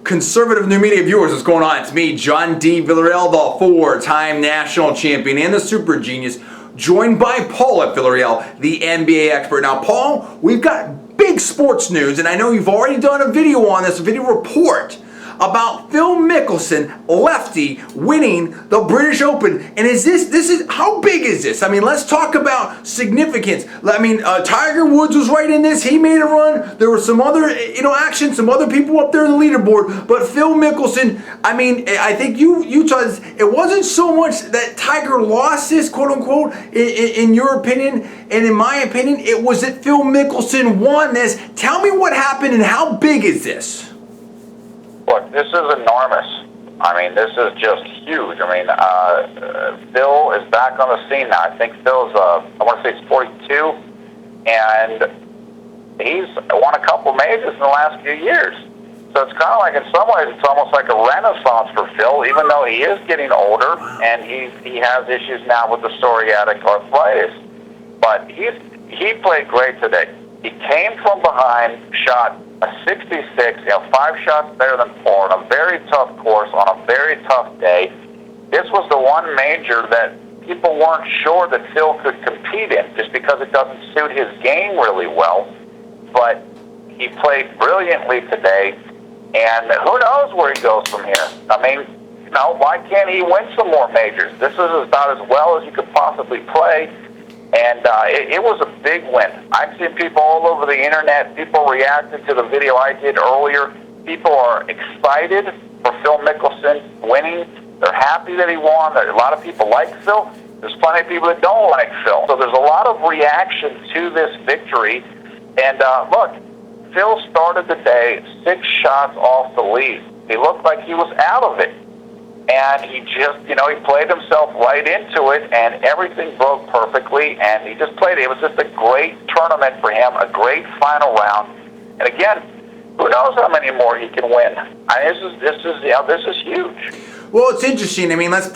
Conservative New Media viewers, what's going on? It's me, John D. Villarreal, the four-time national champion and the super genius, joined by Paul at Villarreal, the NBA expert. Now, Paul, we've got big sports news, and I know you've already done a video on this, a video report about Phil Mickelson, lefty, winning the British Open. And how big is this? I mean, let's talk about significance. I mean, Tiger Woods was right in this. He made a run. There was some other, action, some other people up there in the leaderboard. But Phil Mickelson, I mean, I think you saw this. It wasn't so much that Tiger lost this, quote unquote, in your opinion, and in my opinion, it was that Phil Mickelson won this. Tell me what happened and how big is this? Look, this is enormous. I mean, this is just huge. I mean, Phil is back on the scene now. I think Phil's, I want to say he's 42, and he's won a couple majors in the last few years. So it's kind of like, in some ways, it's almost like a renaissance for Phil, even though he is getting older, and he has issues now with the psoriatic arthritis. But he played great today. He came from behind, shot a 66, 5 shots better than 4 on a very tough course on a very tough day. This was the one major that people weren't sure that Phil could compete in just because it doesn't suit his game really well. But he played brilliantly today, and who knows where he goes from here. I mean, why can't he win some more majors? This is about as well as you could possibly play. And it was a big win. I've seen people all over the internet, people reacted to the video I did earlier. People are excited for Phil Mickelson winning. They're happy that he won. A lot of people like Phil. There's plenty of people that don't like Phil. So there's a lot of reaction to this victory. And look, Phil started the day 6 shots off the lead. He looked like he was out of it. And he just, he played himself right into it, and everything broke perfectly, and he just played it. It was just a great tournament for him, a great final round. And again, who knows how many more he can win? I mean, this is huge. Well, it's interesting. I mean, let's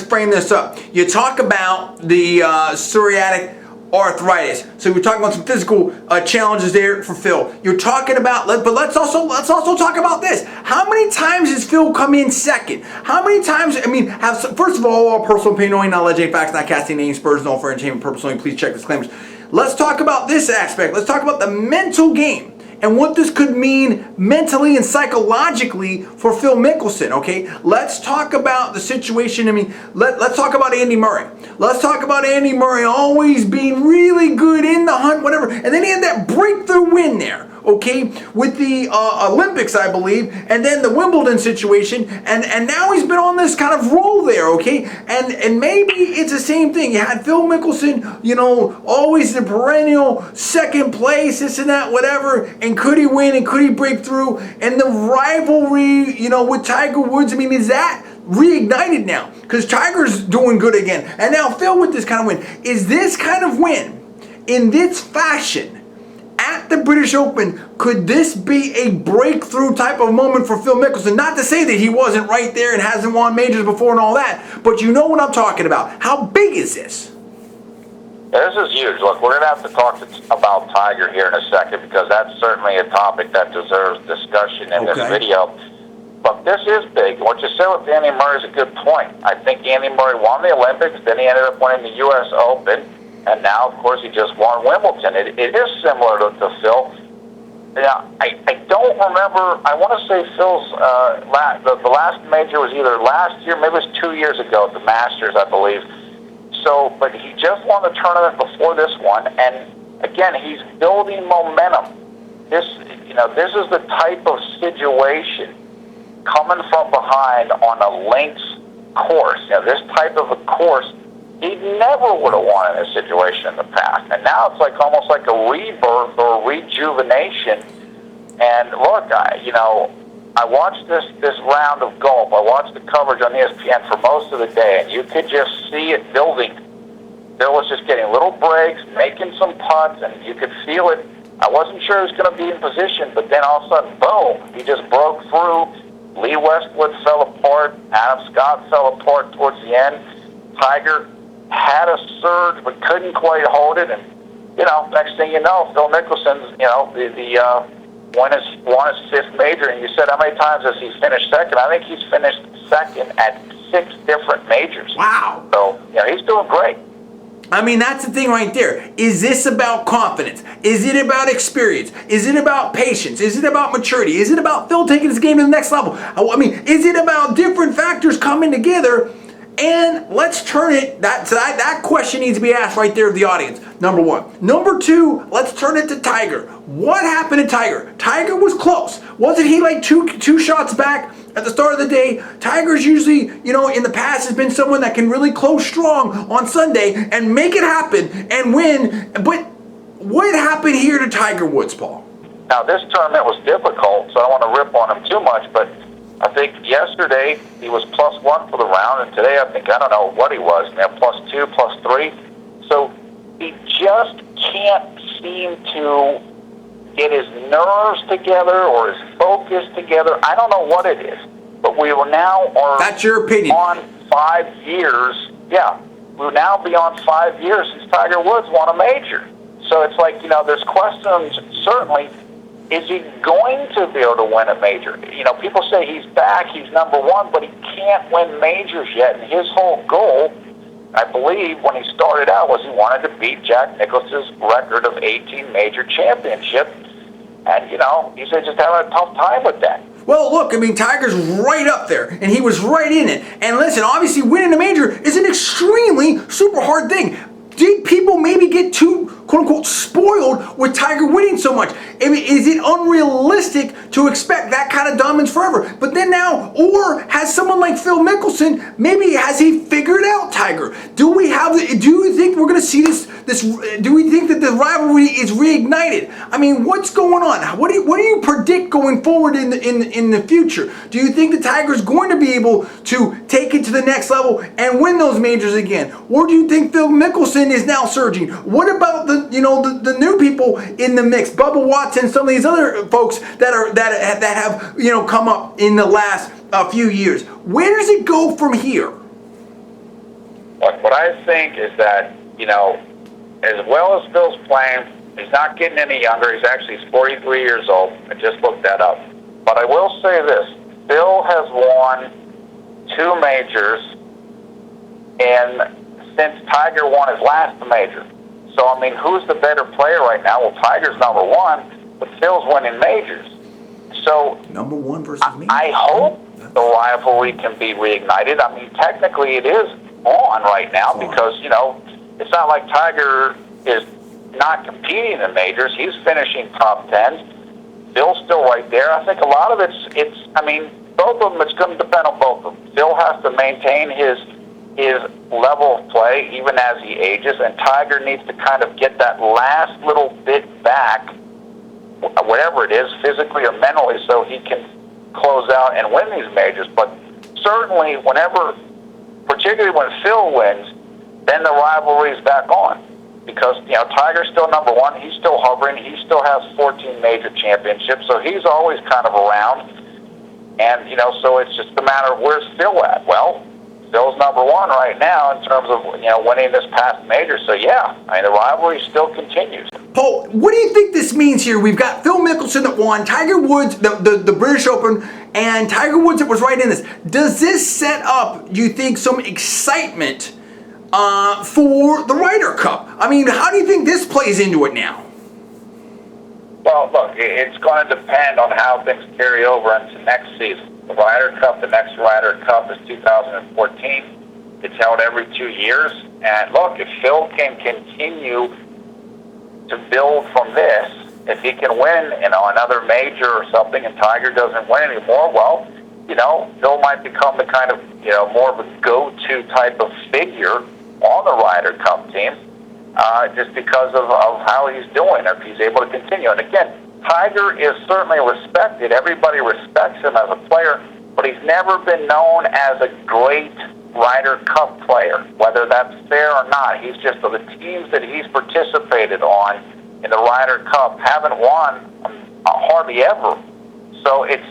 frame this up. You talk about the psoriatic arthritis. So we're talking about some physical challenges there for Phil. You're talking about, but let's also talk about this. How many times has Phil come in second? How many times? I mean, first of all personal opinion, only not alleged facts, not casting names, spurs, no for entertainment purpose only. Please check disclaimers. Let's talk about this aspect. Let's talk about the mental game and what this could mean mentally and psychologically for Phil Mickelson, okay? Let's talk about the situation. I mean, let's talk about Andy Murray. Let's talk about Andy Murray always being really good in the hunt, whatever. And then he had that breakthrough win there, okay, with the Olympics, I believe, and then the Wimbledon situation, and now he's been on this kind of roll there, okay? And maybe it's the same thing. You had Phil Mickelson, always the perennial second place, this and that, whatever, and could he win and could he break through? And the rivalry, with Tiger Woods, I mean, is that reignited now? Because Tiger's doing good again. And now Phil with this kind of win. Is this kind of win, in this fashion, at the British Open, could this be a breakthrough type of moment for Phil Mickelson? Not to say that he wasn't right there and hasn't won majors before and all that, but you know what I'm talking about. How big is this? This is huge. Look, we're going to have to talk about Tiger here in a second, because that's certainly a topic that deserves discussion in this video. But this is big. What you said with Andy Murray is a good point. I think Andy Murray won the Olympics, then he ended up winning the U.S. Open, and now, of course, he just won Wimbledon. It is similar to Phil. Now, I don't remember. I want to say Phil's the last major was either last year, maybe it was 2 years ago at the Masters, I believe. So, but he just won the tournament before this one, and again, he's building momentum. This is the type of situation coming from behind on a links course. This type of a course, he never would have won in this situation in the past. And now it's like almost like a rebirth or a rejuvenation. And look, I watched this round of golf. I watched the coverage on ESPN for most of the day, and you could just see it building. Bill was just getting little breaks, making some putts, and you could feel it. I wasn't sure he was going to be in position, but then all of a sudden, boom, he just broke through. Lee Westwood fell apart. Adam Scott fell apart towards the end. Tiger had a surge but couldn't quite hold it. And, next thing you know, Phil Mickelson's, won his fifth major, and you said how many times has he finished second? I think he's finished second at 6 different majors. Wow. So, he's doing great. I mean, that's the thing right there. Is this about confidence? Is it about experience? Is it about patience? Is it about maturity? Is it about Phil taking his game to the next level? I mean, is it about different factors coming together? And let's turn it, that question needs to be asked right there of the audience, number one. Number two, let's turn it to Tiger. What happened to Tiger? Tiger was close. Wasn't he like two shots back at the start of the day? Tiger's usually, in the past has been someone that can really close strong on Sunday and make it happen and win. But what happened here to Tiger Woods, Paul? Now, this tournament was difficult, so I don't want to rip on him too much, but I think yesterday he was +1 for the round, and today I don't know what he was, +2, +3. So he just can't seem to get his nerves together or his focus together. I don't know what it is, but we will now That's your opinion. On 5 years. Yeah, we'll now be on 5 years since Tiger Woods won a major. So it's like, there's questions, certainly. Is he going to be able to win a major? People say he's back, he's number one, but he can't win majors yet. And his whole goal, I believe, when he started out, was he wanted to beat Jack Nicklaus's record of 18 major championships. And, he said just having a tough time with that. Well, look, Tiger's right up there, and he was right in it. And listen, obviously winning a major is an extremely super hard thing. Did people maybe get too, quote-unquote, spoiled with Tiger winning so much? Is it unrealistic to expect that kind of dominance forever? But then now, or has someone like Phil Mickelson, maybe has he figured out Tiger? Do you think we're going to see this, do we think that the rivalry is reignited? What's going on? What do you predict going forward in the future? Do you think that Tiger's going to be able to take it to the next level and win those majors again? Or do you think Phil Mickelson is now surging? What about the new people in the mix, Bubba Watson, some of these other folks that have come up in the last few years? Where does it go from here? What I think is that as well as Phil's playing, he's not getting any younger. He's 43 years old. I just looked that up. But I will say this: Phil has won 2 majors since Tiger won his last major. So, who's the better player right now? Well, Tiger's number one, but Phil's winning majors. So, number one versus me. I hope the rivalry can be reignited. Technically it is on right now because, it's not like Tiger is not competing in majors. He's finishing top 10s. Phil's still right there. I think a lot of it's both of them, it's going to depend on both of them. Phil has to maintain his level of play even as he ages, and Tiger needs to kind of get that last little bit back, whatever it is, physically or mentally, so he can close out and win these majors. But certainly particularly when Phil wins, then the rivalry is back on. Because, Tiger's still number one, he's still hovering, he still has 14 major championships, so he's always kind of around. And, so it's just a matter of where's Phil at? Well, Phil's number one right now in terms of, winning this past major. So, yeah, the rivalry still continues. Paul, what do you think this means here? We've got Phil Mickelson that won, Tiger Woods, the British Open, and Tiger Woods that was right in this. Does this set up, do you think, some excitement for the Ryder Cup? How do you think this plays into it now? Well, look, it's going to depend on how things carry over into next season. The Ryder Cup, the next Ryder Cup is 2014. It's held every 2 years. And look, if Phil can continue to build from this, if he can win, another major or something, and Tiger doesn't win anymore, well, Phil might become the kind of, more of a go-to type of figure on the Ryder Cup team, just because of how he's doing, if he's able to continue. And again, Tiger is certainly respected. Everybody respects him as a player, but he's never been known as a great Ryder Cup player, whether that's fair or not. He's just, the teams that he's participated on in the Ryder Cup haven't won hardly ever. So it's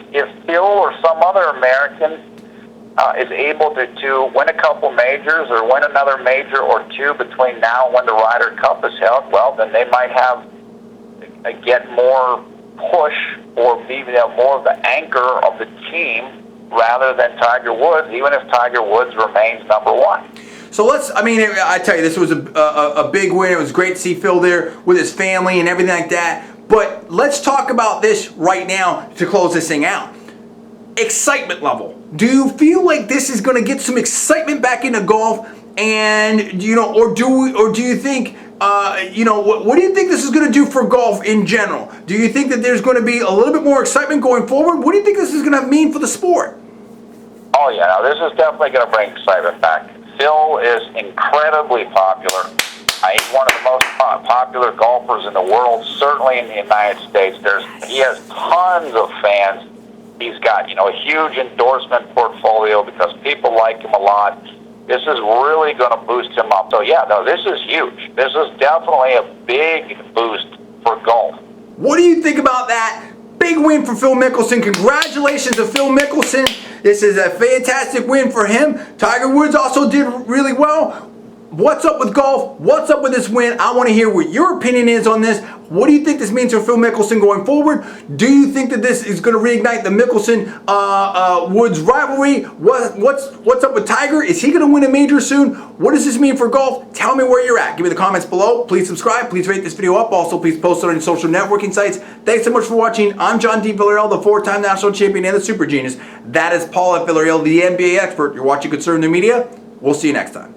if Phil or some other American is able to win a couple majors or win another major or two between now and when the Ryder Cup is held, well, then they might have get more push or be more of the anchor of the team rather than Tiger Woods, even if Tiger Woods remains number one. So I tell you, this was a big win. It was great to see Phil there with his family and everything like that. But let's talk about this right now to close this thing out. Excitement level. Do you feel like this is going to get some excitement back into golf? And or do you think what do you think this is going to do for golf in general? Do you think that there's going to be a little bit more excitement going forward? What do you think this is going to mean for the sport? Oh yeah, no, this is definitely going to bring excitement back. Phil is incredibly popular. He's one of the most popular golfers in the world, certainly in the United States. He has tons of fans. He's got, a huge endorsement portfolio because people like him a lot. This is really going to boost him up. So yeah, no, this is huge. This is definitely a big boost for golf. What do you think about that? Big win for Phil Mickelson. Congratulations to Phil Mickelson. This is a fantastic win for him. Tiger Woods also did really well. What's up with golf? What's up with this win? I want to hear what your opinion is on this. What do you think this means for Phil Mickelson going forward? Do you think that this is going to reignite the Mickelson-Woods rivalry? What's up with Tiger? Is he going to win a major soon? What does this mean for golf? Tell me where you're at. Give me the comments below. Please subscribe. Please rate this video up. Also, please post it on your social networking sites. Thanks so much for watching. I'm John D. Villarreal, the 4-time national champion and the super genius. That is Paul at Villarreal, the NBA expert. You're watching Conservative Media. We'll see you next time.